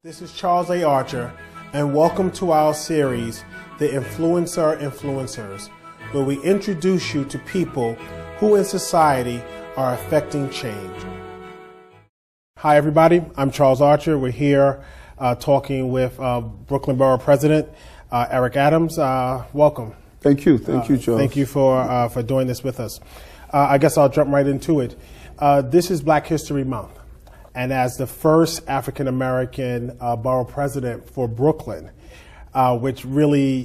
This is Charles A. Archer, and welcome to our series, The Influencers, where we introduce you to people who in society are affecting change. Hi, everybody. I'm Charles Archer. We're here talking with Brooklyn Borough President Eric Adams. Welcome. Thank you. Thank you, Charles. Thank you for doing this with us. I guess I'll jump right into it. This is Black History Month. And as the first African-American borough president for Brooklyn, which really,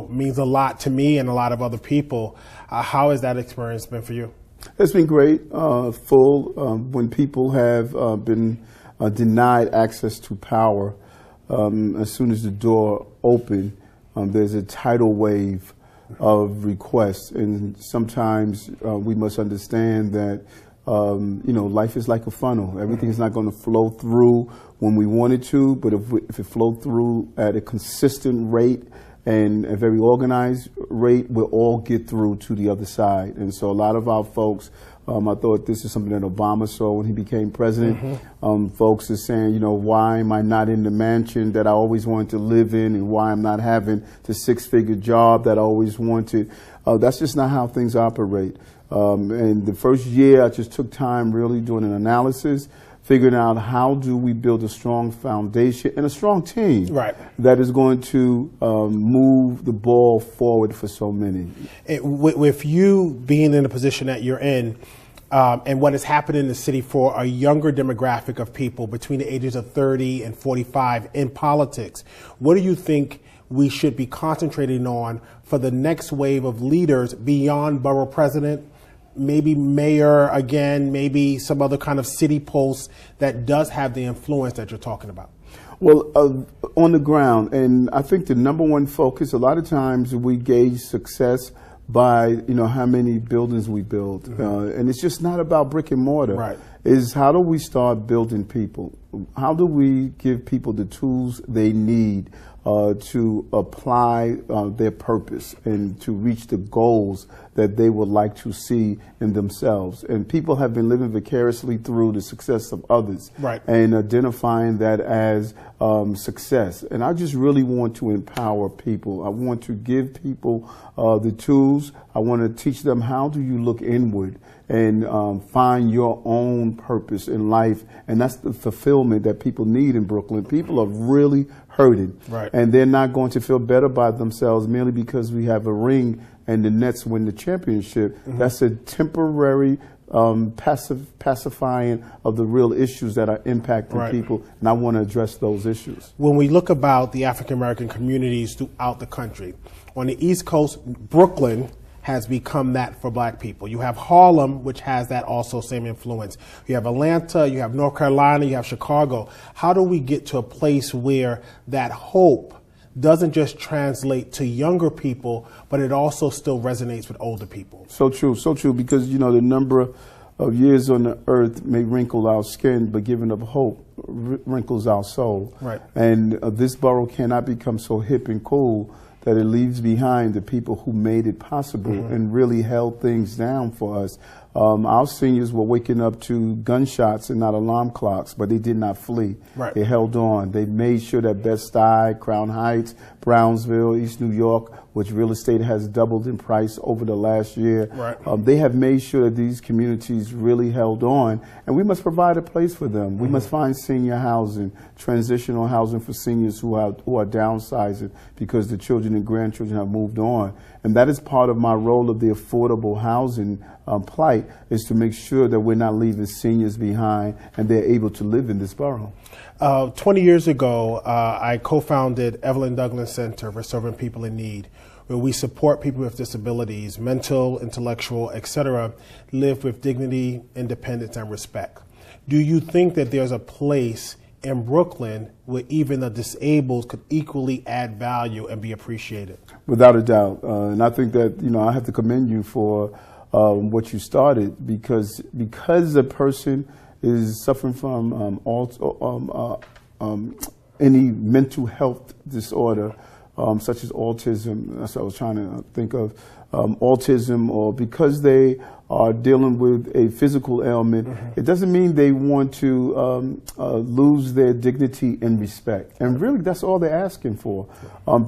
means a lot to me and a lot of other people, how has that experience been for you? It's been great, when people have been denied access to power. As soon as the door opened, there's a tidal wave of requests. And sometimes we must understand that life is like a funnel. Everything's not going to flow through when we want it to, but if it flowed through at a consistent rate and a very organized rate, we'll all get through to the other side. And so a lot of our folks, I thought this is something that Obama saw when he became president. Folks are saying, why am I not in the mansion that I always wanted to live in, and why I'm not having the six-figure job that I always wanted. That's just not how things operate. And the first year, I just took time really doing an analysis, figuring out how do we build a strong foundation and a strong team that is going to move the ball forward for so many. With you being in the position that you're in, and what has happened in the city for a younger demographic of people between the ages of 30 and 45 in politics, what do you think we should be concentrating on for the next wave of leaders beyond borough president, maybe mayor again, maybe some other kind of city post that does have the influence that you're talking about? Well, on the ground, and I think the number one focus, a lot of times we gauge success by, how many buildings we build. And it's just not about brick and mortar. Is how do we start building people? How do we give people the tools they need to apply their purpose and to reach the goals that they would like to see in themselves? And people have been living vicariously through the success of others and identifying that as success. And I just really want to empower people. I want to give people the tools. I want to teach them how do you look inward and find your own purpose in life. And that's the fulfillment that people need in Brooklyn. People are really hurting. And they're not going to feel better by themselves merely because we have a ring and the Nets win the championship. That's a temporary pacifying of the real issues that are impacting people. And I want to address those issues. When we look about the African-American communities throughout the country, on the East Coast, Brooklyn has become that for Black people. You have Harlem, which has that also same influence. You have Atlanta, you have North Carolina, you have Chicago. How do we get to a place where that hope doesn't just translate to younger people, but it also still resonates with older people? So true, because, the number of years on the earth may wrinkle our skin, but giving up hope wrinkles our soul. And this borough cannot become so hip and cool that it leaves behind the people who made it possible and really held things down for us. Our seniors were waking up to gunshots and not alarm clocks, but they did not flee. They held on. They made sure that Bed-Stuy, Crown Heights, Brownsville, East New York, which real estate has doubled in price over the last year, they have made sure that these communities really held on, and we must provide a place for them. We must find senior housing, transitional housing for seniors who are downsizing because the children and grandchildren have moved on. And that is part of my role of the affordable housing plight, is to make sure that we're not leaving seniors behind and they're able to live in this borough. 20 years ago, I co-founded Evelyn Douglas Center for Serving People in Need, where we support people with disabilities, mental, intellectual, etc., live with dignity, independence, and respect. Do you think that there's a place in Brooklyn where even the disabled could equally add value and be appreciated? Without a doubt. And I think that, I have to commend you for what you started, because a person is suffering from any mental health disorder, such as autism. That's what I was trying to think of. Autism, or because they are dealing with a physical ailment, it doesn't mean they want to lose their dignity and respect. And really, that's all they're asking for.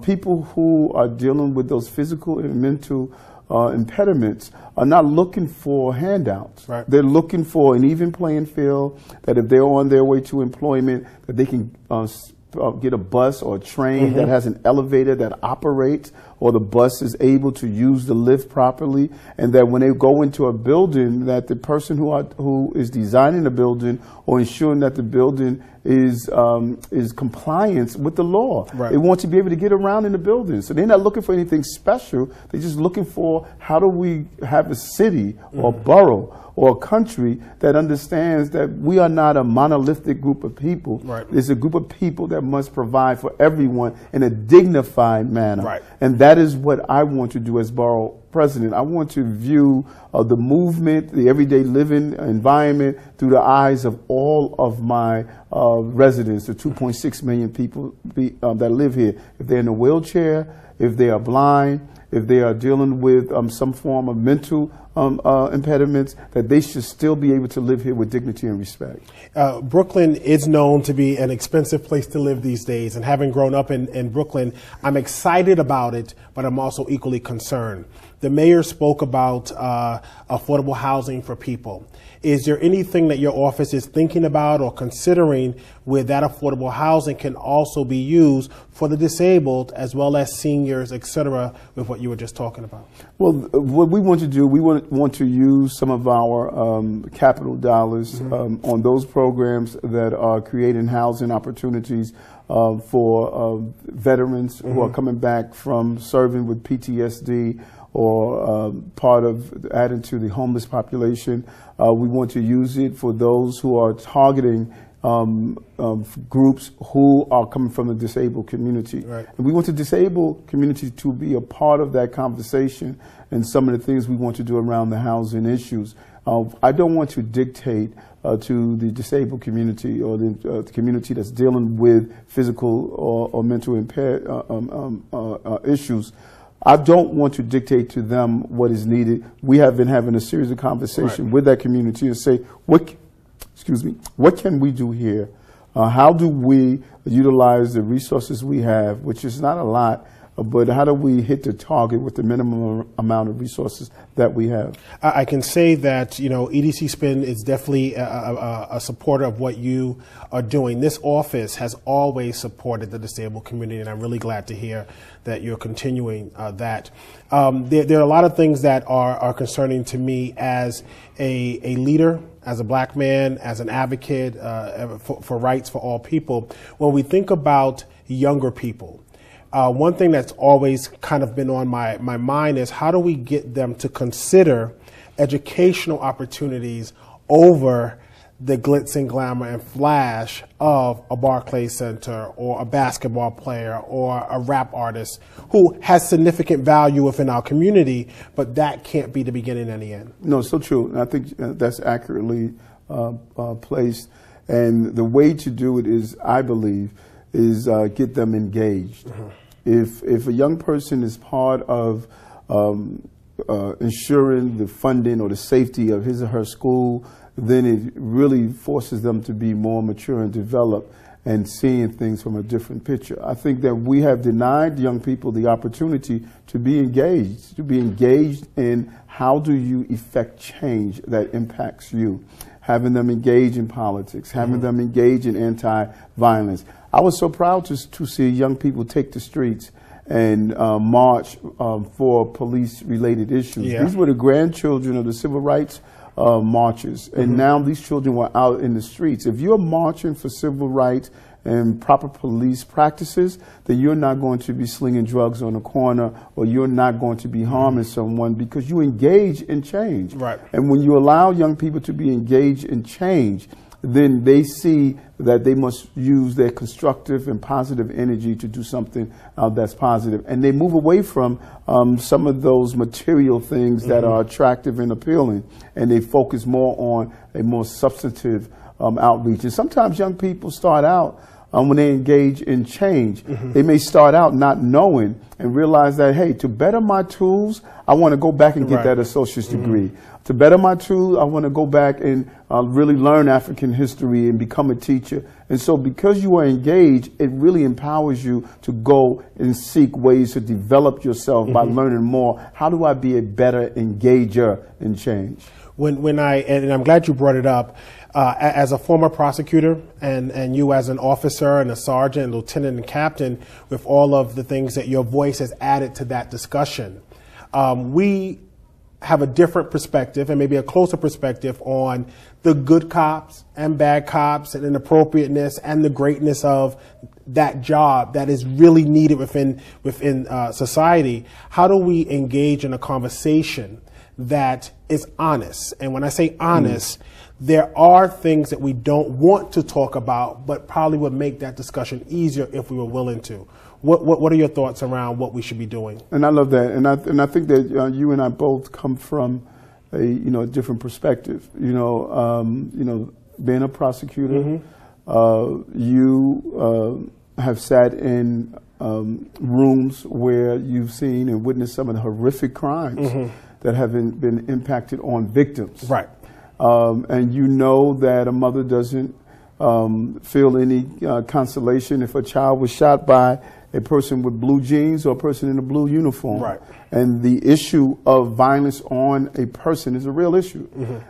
People who are dealing with those physical and mental impediments are not looking for handouts. Right. They're looking for an even playing field, that if they're on their way to employment, that they can get a bus or a train that has an elevator that operates, or the bus is able to use the lift properly, and that when they go into a building, that the person who is designing the building or ensuring that the building is compliance with the law. Right. They want to be able to get around in the building. So they're not looking for anything special. They're just looking for, how do we have a city or borough or a country that understands that we are not a monolithic group of people. Right. It's a group of people that must provide for everyone in a dignified manner. Right. And that is what I want to do as borough president. I want to view the movement, the everyday living environment, through the eyes of all of my residents, the 2.6 million people that live here. If they're in a wheelchair, if they are blind, if they are dealing with some form of mental impediments, that they should still be able to live here with dignity and respect. Brooklyn is known to be an expensive place to live these days, and having grown up in Brooklyn, I'm excited about it, but I'm also equally concerned. The mayor spoke about affordable housing for people. Is there anything that your office is thinking about or considering where that affordable housing can also be used for the disabled as well as seniors, et cetera, with what you were just talking about? Well, what we want to do, we want to use some of our capital dollars on those programs that are creating housing opportunities for veterans who are coming back from serving with PTSD, or part of adding to the homeless population. We want to use it for those who are targeting groups who are coming from the disabled community. Right. And we want the disabled community to be a part of that conversation and some of the things we want to do around the housing issues. I don't want to dictate to the disabled community or the community that's dealing with physical or mental impaired issues. I don't want to dictate to them what is needed. We have been having a series of conversations with that community and say, what can we do here? How do we utilize the resources we have, which is not a lot, but how do we hit the target with the minimum amount of resources that we have? I can say that, EDC Spin is definitely a supporter of what you are doing. This office has always supported the disabled community, and I'm really glad to hear that you're continuing that. There are a lot of things that are concerning to me as a leader, as a black man, as an advocate for rights for all people. When we think about younger people, one thing that's always kind of been on my mind is, how do we get them to consider educational opportunities over the glitz and glamour and flash of a Barclays Center or a basketball player or a rap artist who has significant value within our community, but that can't be the beginning and the end? No, so true. I think that's accurately placed. And the way to do it is, I believe, is get them engaged. If a young person is part of ensuring the funding or the safety of his or her school, then it really forces them to be more mature and developed and seeing things from a different picture. I think that we have denied young people the opportunity to be engaged in how do you effect change that impacts you. Having them engage in politics, having them engage in anti-violence. I was so proud to see young people take the streets and march for police-related issues. Yeah. These were the grandchildren of the civil rights marches, and now these children were out in the streets. If you're marching for civil rights and proper police practices, then you're not going to be slinging drugs on the corner, or you're not going to be harming someone, because you engage in change. Right. And when you allow young people to be engaged in change, then they see that they must use their constructive and positive energy to do something that's positive. And they move away from some of those material things that are attractive and appealing, and they focus more on a more substantive outreach. And sometimes young people start out when they engage in change. They may start out not knowing and realize that, hey, to better my tools, I want to go back and get that associate's degree. To better my tools, I want to go back and really learn African history and become a teacher. And so because you are engaged, it really empowers you to go and seek ways to develop yourself by learning more. How do I be a better engager in change? And I'm glad you brought it up, as a former prosecutor and you as an officer and a sergeant, lieutenant and captain, with all of the things that your voice has added to that discussion, we have a different perspective and maybe a closer perspective on the good cops and bad cops and inappropriateness and the greatness of that job that is really needed within society. How do we engage in a conversation that is honest? And when I say honest, there are things that we don't want to talk about, but probably would make that discussion easier if we were willing to. What are your thoughts around what we should be doing? And I love that, and I think that you and I both come from a different perspective. Being a prosecutor, you have sat in rooms where you've seen and witnessed some of the horrific crimes that have been impacted on victims. Right. And you know that a mother doesn't feel any consolation if a child was shot by a person with blue jeans or a person in a blue uniform. Right. And the issue of violence on a person is a real issue.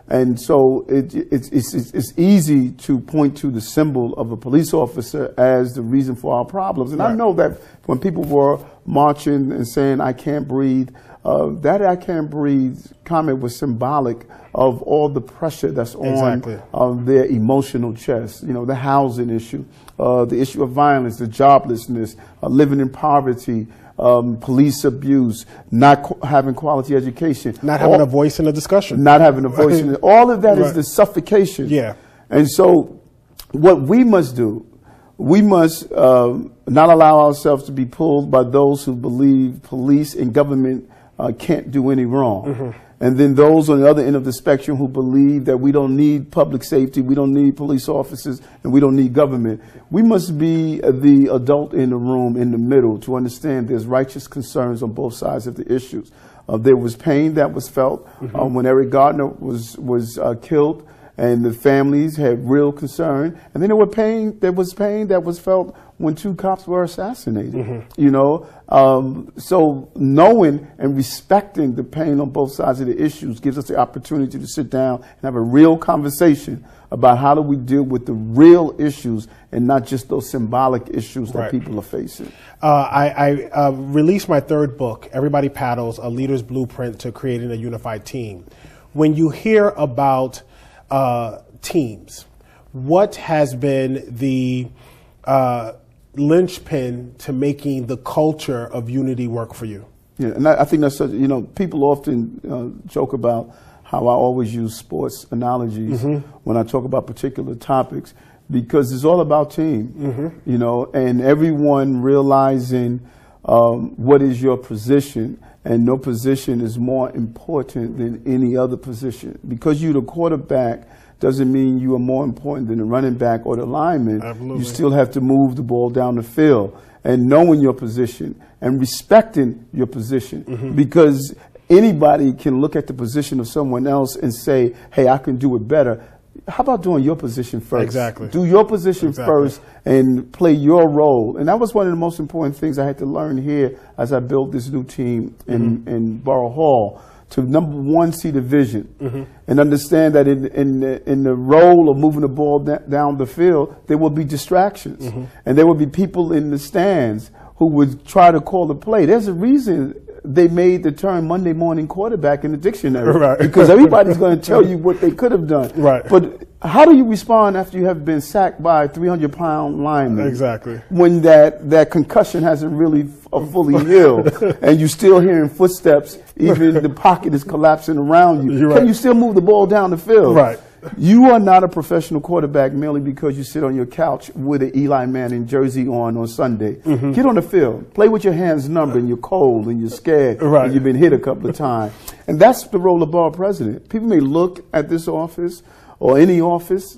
And so it's easy to point to the symbol of a police officer as the reason for our problems. And I know that when people were marching and saying, "I can't breathe," that "I can't breathe" comment was symbolic of all the pressure that's on their emotional chest. The housing issue, the issue of violence, the joblessness, living in poverty, police abuse, not having quality education. Not having a voice in the discussion. Not having a voice in it. All of that is the suffocation. Yeah. And so what we must do, we must not allow ourselves to be pulled by those who believe police and government can't do any wrong. And then those on the other end of the spectrum who believe that we don't need public safety, we don't need police officers, and we don't need government. We must be the adult in the room in the middle to understand there's righteous concerns on both sides of the issues. There was pain that was felt when Eric Gardner was killed, and the families had real concern. And then there was pain that was felt when 2 cops were assassinated. So knowing and respecting the pain on both sides of the issues gives us the opportunity to sit down and have a real conversation about how do we deal with the real issues and not just those symbolic issues that people are facing. I released my 3rd book, Everybody Paddles, A Leader's Blueprint to Creating a Unified Team. When you hear about teams, what has been the linchpin to making the culture of unity work for you? Yeah, and I think that's such, people often joke about how I always use sports analogies when I talk about particular topics, because it's all about team, and everyone realizing what is your position, and no position is more important than any other position. Because you're the quarterback doesn't mean you are more important than the running back or the lineman. Absolutely. You still have to move the ball down the field, and knowing your position and respecting your position, because anybody can look at the position of someone else and say, hey, I can do it better. How about doing your position first? Exactly. Do your position first and play your role. And that was one of the most important things I had to learn here as I built this new team in Borough Hall, to number 1, see the vision and understand that in the role of moving the ball down the field, there will be distractions and there will be people in the stands who would try to call the play. There's a reason they made the term Monday morning quarterback in the dictionary, because everybody's going to tell you what they could have done. But how do you respond after you have been sacked by a 300-pound lineman? Exactly. When that concussion hasn't really fully healed, and you're still hearing footsteps, even the pocket is collapsing around you. Can you still move the ball down the field? You are not a professional quarterback merely because you sit on your couch with an Eli Manning jersey on Sunday. Get on the field. Play with your hands numb and you're cold and you're scared and you've been hit a couple of times. And that's the role of borough president. People may look at this office or any office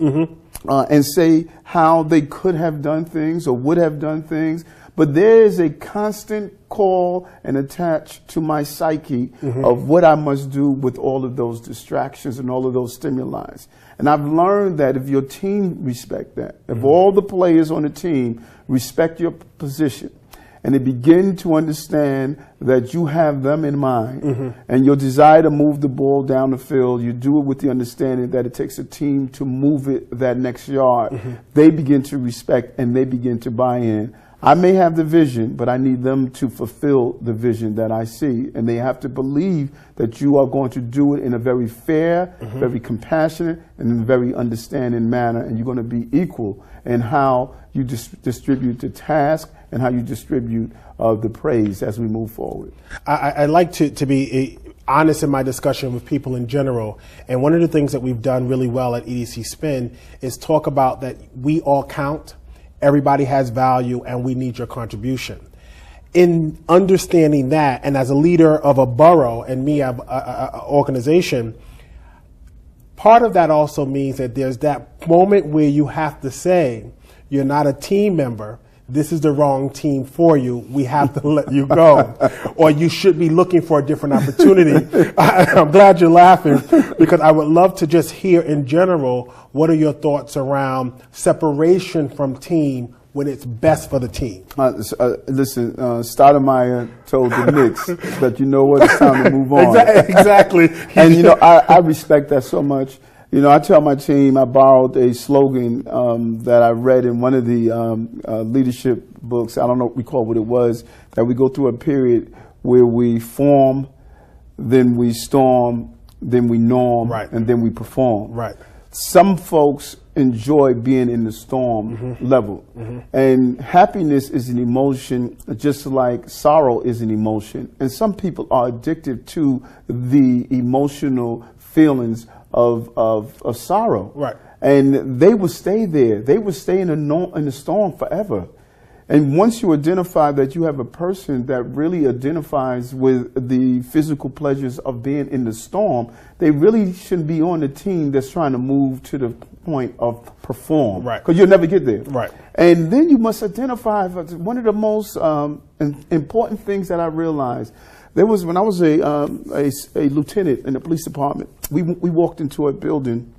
and say how they could have done things or would have done things. But there is a constant call and attached to my psyche of what I must do with all of those distractions and all of those stimuli. And I've learned that if your team respect that, if all the players on the team respect your position, and they begin to understand that you have them in mind and your desire to move the ball down the field, you do it with the understanding that it takes a team to move it that next yard. They begin to respect and they begin to buy in. I may have the vision, but I need them to fulfill the vision that I see. And they have to believe that you are going to do it in a very fair, very compassionate, and in a very understanding manner. And you're going to be equal in how you distribute the task and how you distribute the praise as we move forward. I like to be honest in my discussion with people in general. And one of the things that we've done really well at EDC Spin is talk about that we all count. Everybody has value, and we need your contribution. In understanding that, and as a leader of a borough and me, an organization, part of that also means that there's that moment where you have to say, you're not a team member. This is the wrong team for you. We have to let you go. Or you should be looking for a different opportunity. I'm glad you're laughing, because I would love to just hear in general, what are your thoughts around separation from team when it's best for the team? Listen, Stoudemire told the Knicks that, you know what, it's time to move on. Exactly. And, you know, I respect that so much. You know, I tell my team, I borrowed a slogan that I read in one of the leadership books. I don't recall what it was, that we go through a period where we form, then we storm, then we norm, and then we perform. Right. Some folks enjoy being in the storm level. And happiness is an emotion just like sorrow is an emotion. And some people are addicted to the emotional feelings of sorrow. Right. And they will stay there. They will stay in the storm forever. And once you identify that you have a person that really identifies with the physical pleasures of being in the storm, they really shouldn't be on the team that's trying to move to the point of perform. Right. Because you'll never get there. Right. And then you must identify, one of the most important things that I realized, there was, when I was a lieutenant in the police department, we walked into a building,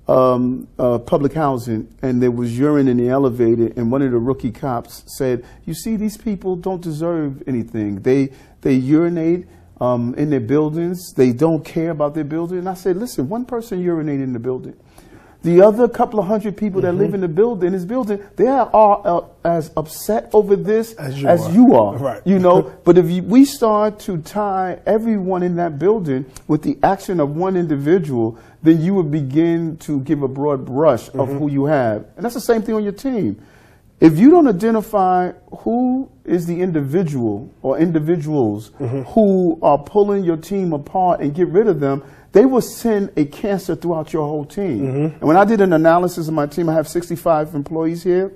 public housing, and there was urine in the elevator, and one of the rookie cops said, you see, these people don't deserve anything. They urinate in their buildings. They don't care about their building. And I said, listen, one person urinated in the building. The other couple of hundred people that live in the building, they are as upset over this as you are. Right. You know, but if we start to tie everyone in that building with the action of one individual, then you would begin to give a broad brush of who you have. And that's the same thing on your team. If you don't identify who is the individual or individuals who are pulling your team apart and get rid of them, they will send a cancer throughout your whole team. And when I did an analysis of my team, I have 65 employees here.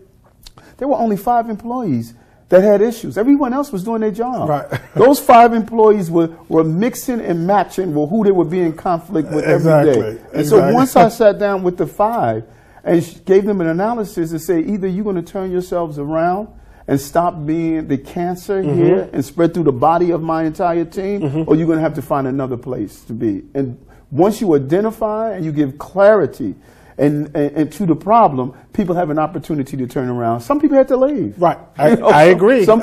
There were only 5 employees that had issues. Everyone else was doing their job. Right. Those 5 employees were mixing and matching with who they would be in conflict with every day. And so once I sat down with the 5 and gave them an analysis and say, either you're going to turn yourselves around and stop being the cancer here and spread through the body of my entire team, or you're going to have to find another place to be. And once you identify and you give clarity and to the problem, people have an opportunity to turn around. Some people had to leave. Right. I agree. Some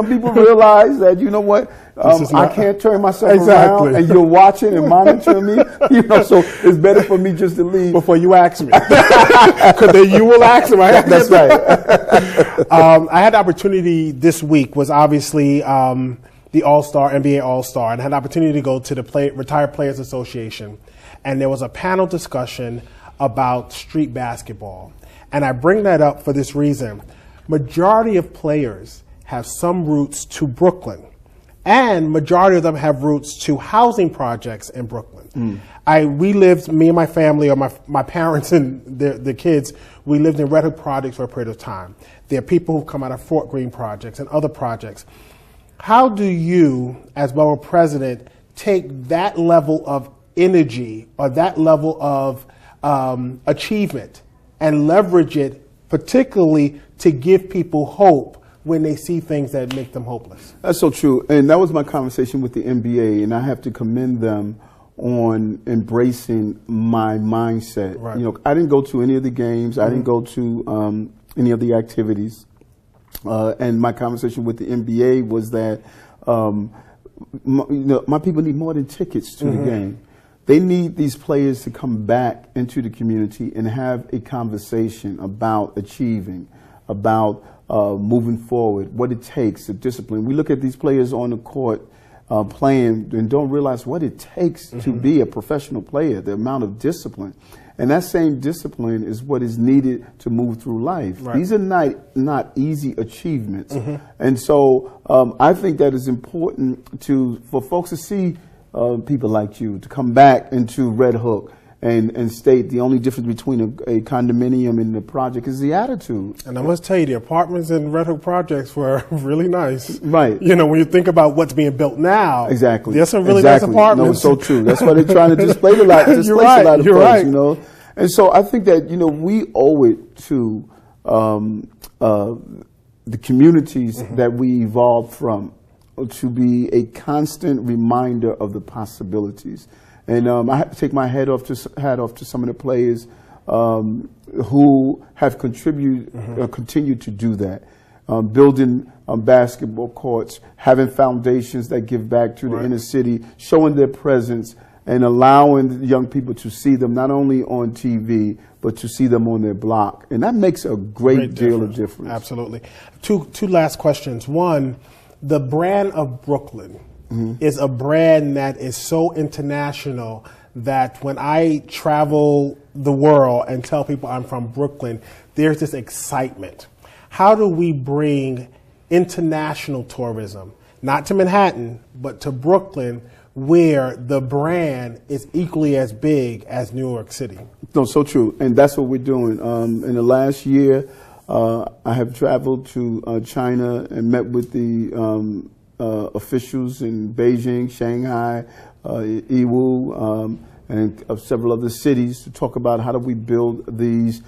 people realize that, you know what, I can't turn myself around, and you're watching and monitoring me. You know, so it's better for me just to leave before you ask me, because then you will ask me. That's right. I had the opportunity this week, was obviously the All-Star, NBA All-Star, and I had the opportunity to go to the Retired Players Association, and there was a panel discussion about street basketball. And I bring that up for this reason. Majority of players have some roots to Brooklyn, and majority of them have roots to housing projects in Brooklyn. We lived, me and my family, or my parents and the kids, we lived in Red Hook projects for a period of time. There are people who come out of Fort Greene projects and other projects. How do you, as borough president, take that level of energy or that level of achievement and leverage it, particularly to give people hope when they see things that make them hopeless. That's so true. And that was my conversation with the NBA, and I have to commend them on embracing my mindset. Right. You know, I didn't go to any of the games. I didn't go to any of the activities. And my conversation with the NBA was that my people need more than tickets to the game. They need these players to come back into the community and have a conversation about achieving, about moving forward, what it takes, the discipline. We look at these players on the court playing and don't realize what it takes to be a professional player, the amount of discipline. And that same discipline is what is needed to move through life. Right. These are not easy achievements. And so I think that it's important for folks to see people like you to come back into Red Hook and state the only difference between a condominium and a project is the attitude. And I must tell you, the apartments in Red Hook projects were really nice. Right. You know, when you think about what's being built now. Exactly. There's some really nice apartments. No, it's so true. That's why they're trying to displace a lot of folks, you know. And so I think that, you know, we owe it to the communities that we evolved from to be a constant reminder of the possibilities. And I have to take my hat off to some of the players who have contributed, continued to do that. Building basketball courts, having foundations that give back to the inner city, showing their presence, and allowing young people to see them not only on TV, but to see them on their block. And that makes a great deal of difference. Absolutely. Two last questions. One, the brand of Brooklyn is a brand that is so international that when I travel the world and tell people I'm from Brooklyn, there's this excitement. How do we bring international tourism, not to Manhattan, but to Brooklyn, where the brand is equally as big as New York City? No, so true. And that's what we're doing. In the last year, I have traveled to China and met with the officials in Beijing, Shanghai, Yiwu, and several other cities to talk about how do we build these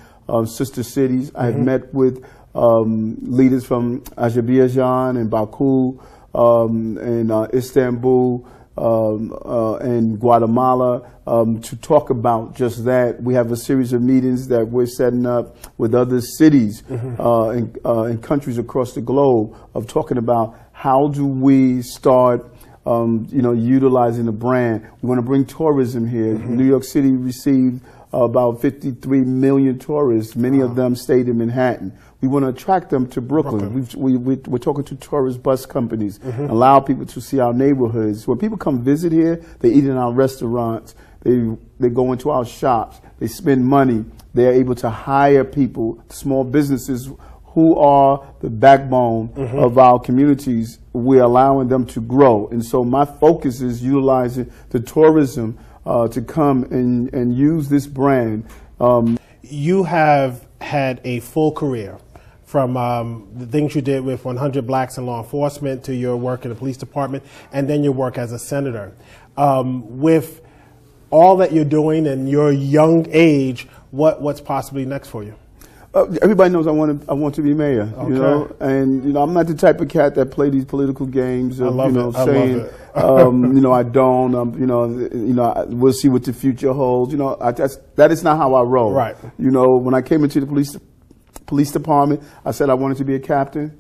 sister cities. I have met with leaders from Azerbaijan and Baku and Istanbul and Guatemala to talk about just that. We have a series of meetings that we're setting up with other cities and countries across the globe of talking about how do we start utilizing the brand. We want to bring tourism here. New York City received about 53 million tourists. Many of them stayed in Manhattan. We want to attract them to Brooklyn. We're talking to tourist bus companies, allow people to see our neighborhoods. When people come visit here, they eat in our restaurants, they go into our shops, they spend money, they're able to hire people, small businesses who are the backbone of our communities. We're allowing them to grow. And so my focus is utilizing the tourism to come and use this brand. You have had a full career, from the things you did with 100 Blacks in Law Enforcement to your work in the police department, and then your work as a senator. With all that you're doing and your young age, what's possibly next for you? Everybody knows I want to be mayor, you know, and I'm not the type of cat that play these political games of saying I don't, we'll see what the future holds. That is not how I roll. Right. When I came into the police department, I said I wanted to be a captain,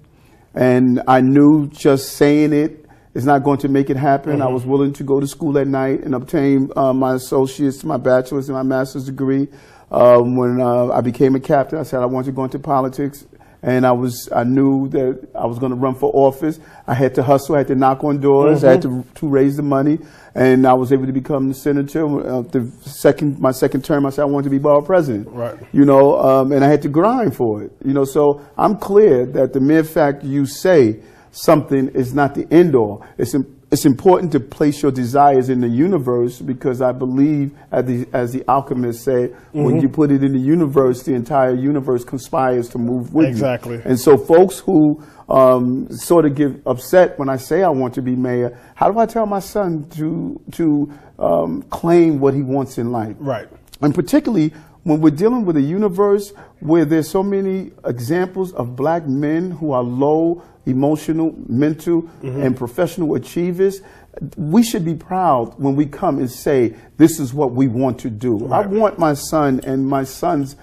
and I knew just saying it is not going to make it happen. I was willing to go to school at night and obtain my associate's, my bachelor's, and my master's degree. When I became a captain, I said I wanted to go into politics, and I knew that I was going to run for office. I had to hustle, I had to knock on doors, I had to raise the money, and I was able to become the senator. My second term, I said I wanted to be borough president. Right. And I had to grind for it. So I'm clear that the mere fact you say something is not the end all. It's important to place your desires in the universe, because I believe, as the alchemists say, when you put it in the universe, the entire universe conspires to move with you. Exactly. And so folks who sort of get upset when I say I want to be mayor, how do I tell my son to claim what he wants in life? Right. And particularly when we're dealing with a universe where there's so many examples of black men who are low emotional, mental, and professional achievers, we should be proud when we come and say, this is what we want to do. Right. I want my son and my son's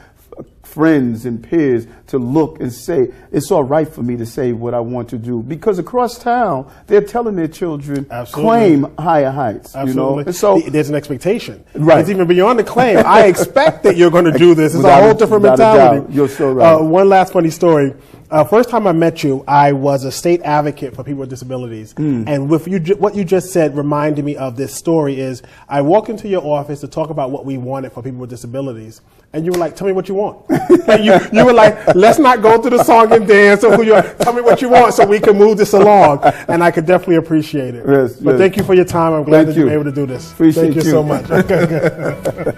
friends and peers to look and say, it's all right for me to say what I want to do. Because across town, they're telling their children, claim higher heights. Absolutely. You know? And so there's an expectation. Right. It's even beyond the claim. I expect that you're going to do this. It's Without a whole different mentality. You're so right. One last funny story. First time I met you, I was a state advocate for people with disabilities. And with what you just said reminded me of this story is I walked into your office to talk about what we wanted for people with disabilities. And you were like, tell me what you want. And you were like, let's not go through the song and dance. Or tell me what you want so we can move this along. And I could definitely appreciate it. But thank you for your time. I'm glad that you were able to do this. Appreciate Thank you so much. Okay, good.